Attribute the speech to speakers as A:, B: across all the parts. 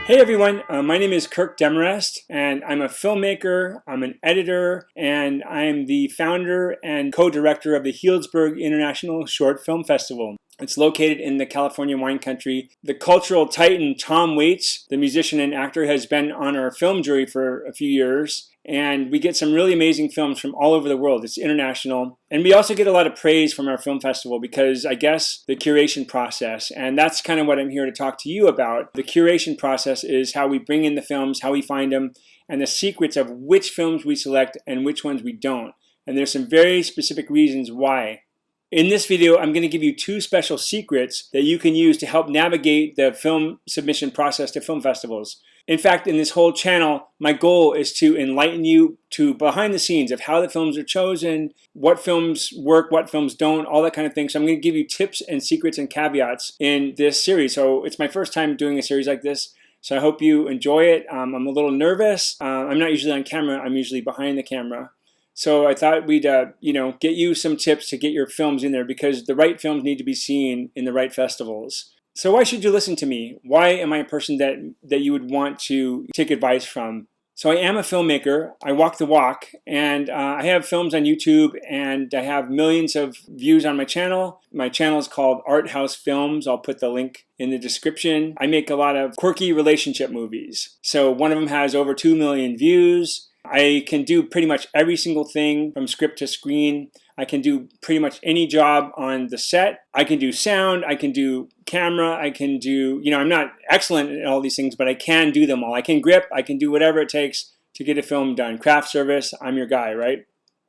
A: Hey everyone, my name is Kirk Demorest, and I'm a filmmaker, I'm an editor, and I'm the founder and co-director of the Healdsburg International Short Film Festival. It's located in the California wine country. The cultural titan Tom Waits, the musician and actor, has been on our film jury for a few years. And we get some really amazing films from all over the world. It's international. And we also get a lot of praise from our film festival because, I guess, the curation process. And that's kind of what I'm here to talk to you about. The curation process is how we bring in the films, how we find them, and the secrets of which films we select and which ones we don't. And there's some very specific reasons why. In this video, I'm going to give you two special secrets that you can use to help navigate the film submission process to film festivals. In fact, in this whole channel, my goal is to enlighten you to behind the scenes of how the films are chosen, what films work, what films don't, all that kind of thing. So I'm going to give you tips and secrets and caveats in this series. So it's my first time doing a series like this, so I hope you enjoy it. I'm a little nervous. I'm not usually on camera. I'm usually behind the camera. So I thought we'd get you some tips to get your films in there because the right films need to be seen in the right festivals. So why should you listen to me? Why am I a person that you would want to take advice from? So I am a filmmaker. I walk the walk, and I have films on YouTube, and I have millions of views on my channel. My channel is called Art House Films. I'll put the link in the description. I make a lot of quirky relationship movies. So one of them has over 2 million views. I can do pretty much every single thing from script to screen. I can do pretty much any job on the set. I can do sound, I can do camera, I can do, I'm not excellent at all these things, but I can do them all. I can grip, I can do whatever it takes to get a film done. Craft service, I'm your guy, right?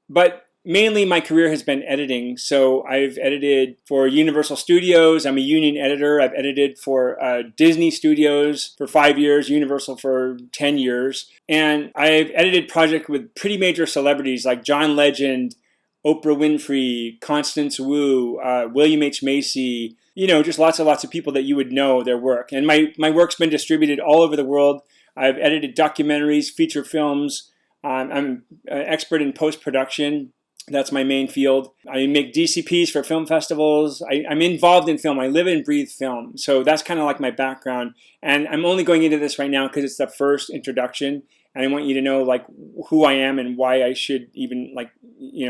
A: But mainly my career has been editing. So I've edited for Universal Studios. I'm a union editor. I've edited for Disney Studios for 5 years, Universal for 10 years. And I've edited projects with pretty major celebrities like John Legend, Oprah Winfrey, Constance Wu, William H. Macy, just lots of people that you would know their work. And my work's been distributed all over the world. I've edited documentaries, feature films. I'm an expert in post-production. That's my main field. I make DCPs for film festivals. I'm involved in film. I live and breathe film. So that's kind of like my background. And I'm only going into this right now because it's the first introduction. And I want you to know who I am and why I should even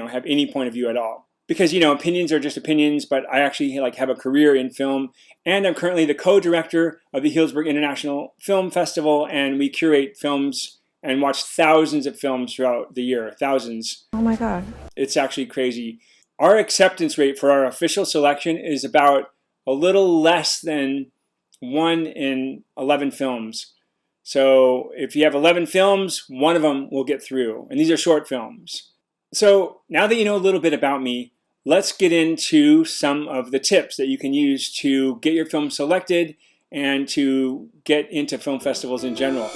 A: have any point of view at all. Because opinions are just opinions, but I actually have a career in film. And I'm currently the co-director of the Healdsburg International Film Festival, and we curate films and watch thousands of films throughout the year, thousands.
B: Oh my God.
A: It's actually crazy. Our acceptance rate for our official selection is about a little less than 1 in 11 films. So if you have 11 films, one of them will get through. And these are short films. So now that you know a little bit about me, let's get into some of the tips that you can use to get your film selected and to get into film festivals in general.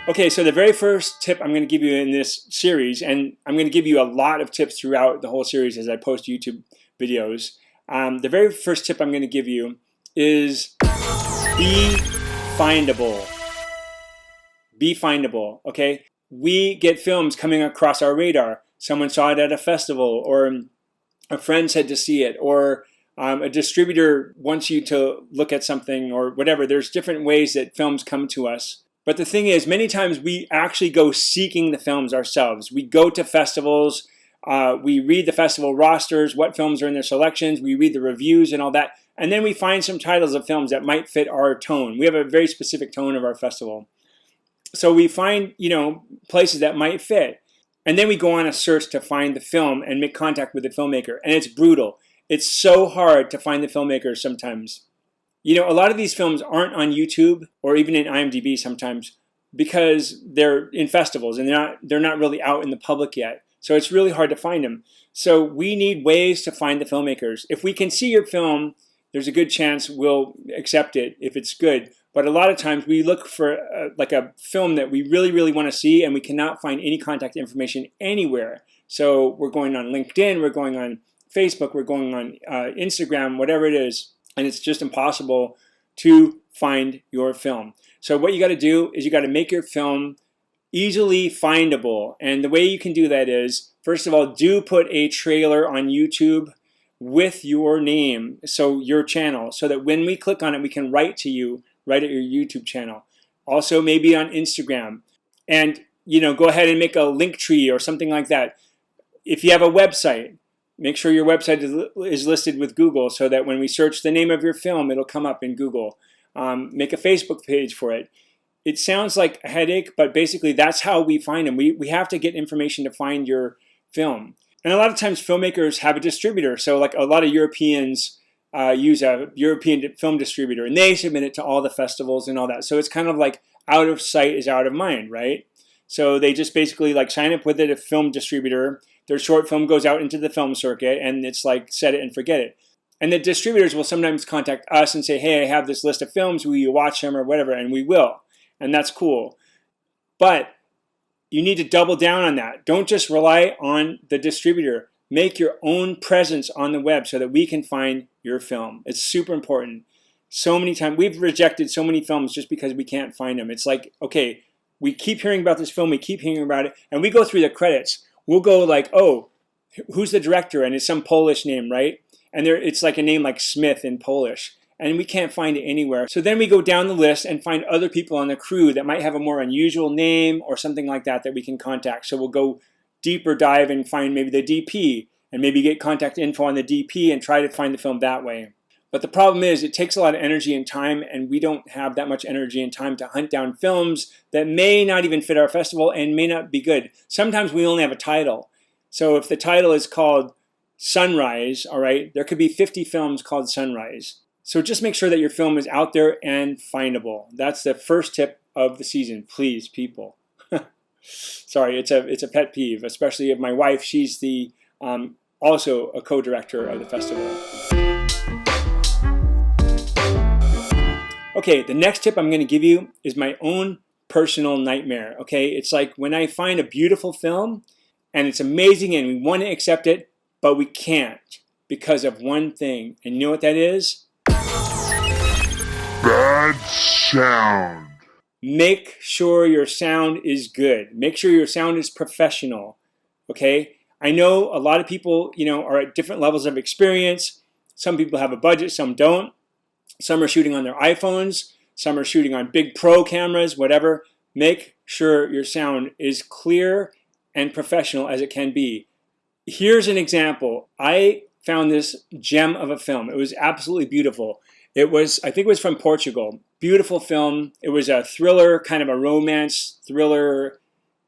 A: Okay, so the very first tip I'm going to give you in this series, and I'm going to give you a lot of tips throughout the whole series as I post YouTube videos. The very first tip I'm going to give you is be findable. Be findable, okay? We get films coming across our radar. Someone saw it at a festival, or a friend said to see it, or a distributor wants you to look at something, or whatever. There's different ways that films come to us. But the thing is, many times we actually go seeking the films ourselves. We go to festivals, we read the festival rosters, what films are in their selections, we read the reviews and all that, and then we find some titles of films that might fit our tone. We have a very specific tone of our festival. So we find, places that might fit. And then we go on a search to find the film and make contact with the filmmaker. And it's brutal. It's so hard to find the filmmakers sometimes. A lot of these films aren't on YouTube or even in IMDb sometimes because they're in festivals and they're not really out in the public yet. So it's really hard to find them. So we need ways to find the filmmakers. If we can see your film, there's a good chance we'll accept it if it's good. But a lot of times we look for a film that we really, really want to see, and we cannot find any contact information anywhere. So we're going on LinkedIn, we're going on Facebook, we're going on Instagram, whatever it is. And it's just impossible to find your film. So what you got to do is you got to make your film easily findable. And the way you can do that is, first of all, do put a trailer on YouTube with your name, so your channel, so that when we click on it, we can write to you right at your YouTube channel. Also, maybe on Instagram. And, go ahead and make a link tree or something like that. If you have a website, make sure your website is listed with Google so that when we search the name of your film, it'll come up in Google. Make a Facebook page for it. It sounds like a headache, but basically that's how we find them. We have to get information to find your film. And a lot of times filmmakers have a distributor. So like a lot of Europeans use a European film distributor, and they submit it to all the festivals and all that. So it's kind of like out of sight is out of mind, right? So they just basically like sign up with a film distributor. Their short film goes out into the film circuit, and it's like set it and forget it. And the distributors will sometimes contact us and say, hey, I have this list of films, will you watch them or whatever? And we will. And that's cool. But you need to double down on that. Don't just rely on the distributor. Make your own presence on the web so that we can find your film. It's super important. So many times, we've rejected so many films just because we can't find them. It's like, okay, we keep hearing about this film, we keep hearing about it, and we go through the credits. We'll go like, oh, who's the director? And it's some Polish name, right? And it's like a name like Smith in Polish. And we can't find it anywhere. So then we go down the list and find other people on the crew that might have a more unusual name or something like that we can contact. So we'll go deeper dive and find maybe the DP and maybe get contact info on the DP and try to find the film that way. But the problem is it takes a lot of energy and time, and we don't have that much energy and time to hunt down films that may not even fit our festival and may not be good. Sometimes we only have a title. So if the title is called Sunrise, all right, there could be 50 films called Sunrise. So just make sure that your film is out there and findable. That's the first tip of the season. Please, people. Sorry, it's a pet peeve, especially of my wife. She's the also a co-director of the festival. Okay, the next tip I'm going to give you is my own personal nightmare. Okay, it's like when I find a beautiful film and it's amazing and we want to accept it, but we can't because of one thing. And you know what that is? Bad sound. Make sure your sound is good. Make sure your sound is professional. Okay? I know a lot of people, are at different levels of experience. Some people have a budget, some don't. Some are shooting on their iPhones. Some are shooting on big pro cameras, whatever. Make sure your sound is clear and professional as it can be. Here's an example. I found this gem of a film. It was absolutely beautiful. I think it was from Portugal. Beautiful film. It was a thriller, kind of a romance thriller,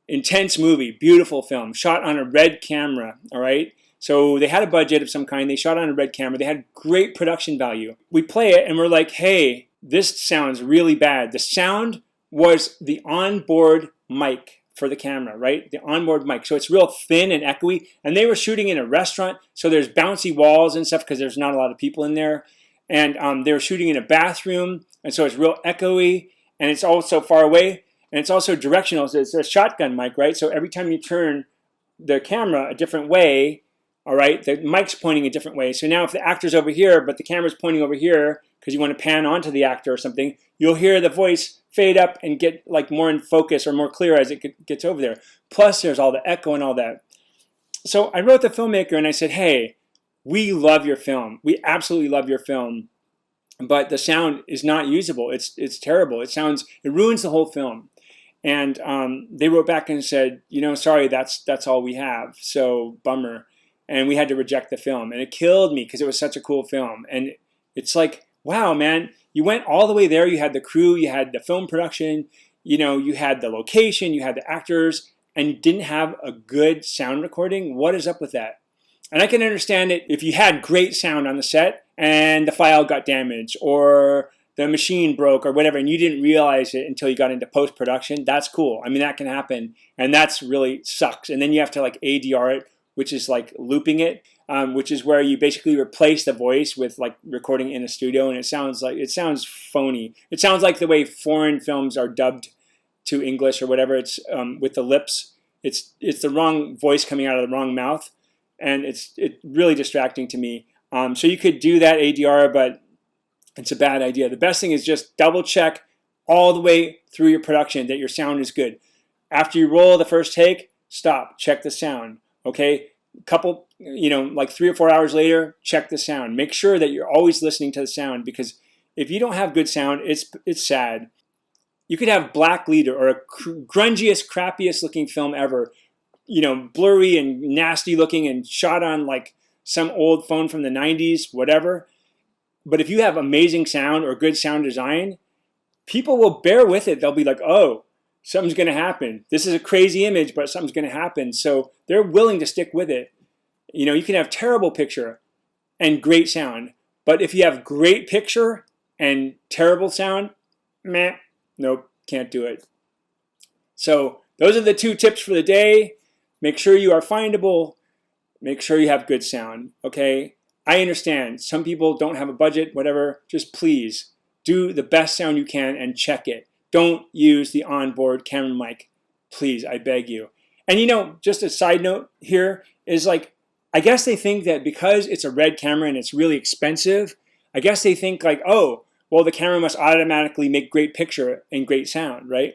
A: intense movie. Beautiful film. Shot on a red camera, all right? So they had a budget of some kind. They shot on a red camera. They had great production value. We play it and we're like, hey, this sounds really bad. The sound was the onboard mic for the camera, right? The onboard mic. So it's real thin and echoey. And they were shooting in a restaurant. So there's bouncy walls and stuff because there's not a lot of people in there. And they were shooting in a bathroom, and so it's real echoey, and it's also far away, and it's also directional. So it's a shotgun mic, right? So every time you turn the camera a different way, all right, the mic's pointing a different way. So now if the actor's over here, but the camera's pointing over here because you want to pan onto the actor or something, you'll hear the voice fade up and get like more in focus or more clear as it gets over there. Plus, there's all the echo and all that. So I wrote the filmmaker and I said, hey, we love your film. We absolutely love your film, but the sound is not usable. It's terrible. It ruins the whole film. And they wrote back and said, sorry, that's all we have. So bummer. And we had to reject the film. And it killed me because it was such a cool film. And it's like, wow, man, you went all the way there. You had the crew, you had the film production, you had the location, you had the actors, and you didn't have a good sound recording. What is up with that? And I can understand it if you had great sound on the set and the file got damaged or the machine broke or whatever and you didn't realize it until you got into post-production. That's cool. I mean, that can happen. And that's really sucks. And then you have to like ADR it, which is like looping it, which is where you basically replace the voice with like recording in a studio. And it sounds phony. It sounds like the way foreign films are dubbed to English or whatever. It's with the lips. It's the wrong voice coming out of the wrong mouth. And it's really distracting to me. So you could do that ADR, but it's a bad idea. The best thing is just double check all the way through your production that your sound is good. After you roll the first take, stop, check the sound, okay? couple, like 3 or 4 hours later, check the sound. Make sure that you're always listening to the sound, because if you don't have good sound, it's sad. You could have black leader or a grungiest, crappiest looking film ever, blurry and nasty looking and shot on like some old phone from the 90s, whatever. But if you have amazing sound or good sound design, people will bear with it. They'll be like, oh, something's going to happen. This is a crazy image, but something's going to happen. So they're willing to stick with it. You can have terrible picture and great sound. But if you have great picture and terrible sound, meh, nope, can't do it. So those are the 2 tips for the day. Make sure you are findable. Make sure you have good sound, okay? I understand. Some people don't have a budget, whatever. Just please do the best sound you can and check it. Don't use the onboard camera mic. Please, I beg you. And just a side note here is like, I guess they think that because it's a RED camera and it's really expensive, I guess they think like, oh, well, the camera must automatically make great picture and great sound, right?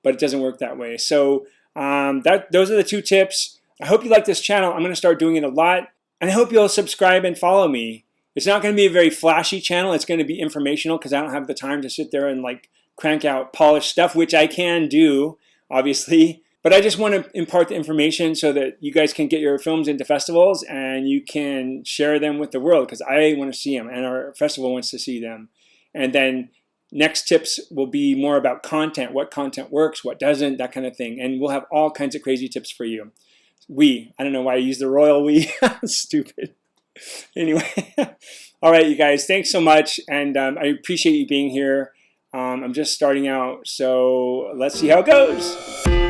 A: But it doesn't work that way. So those are the 2 tips. I hope you like this channel. I'm going to start doing it a lot. And I hope you'll subscribe and follow me. It's not going to be a very flashy channel. It's going to be informational because I don't have the time to sit there and like crank out polished stuff, which I can do, obviously. But I just want to impart the information so that you guys can get your films into festivals and you can share them with the world, because I want to see them and our festival wants to see them. And then next tips will be more about content, what content works, what doesn't, that kind of thing. And we'll have all kinds of crazy tips for you. I don't know why I use the royal we. Stupid. Anyway, all right, you guys, thanks so much. And I appreciate you being here. I'm just starting out, so let's see how it goes.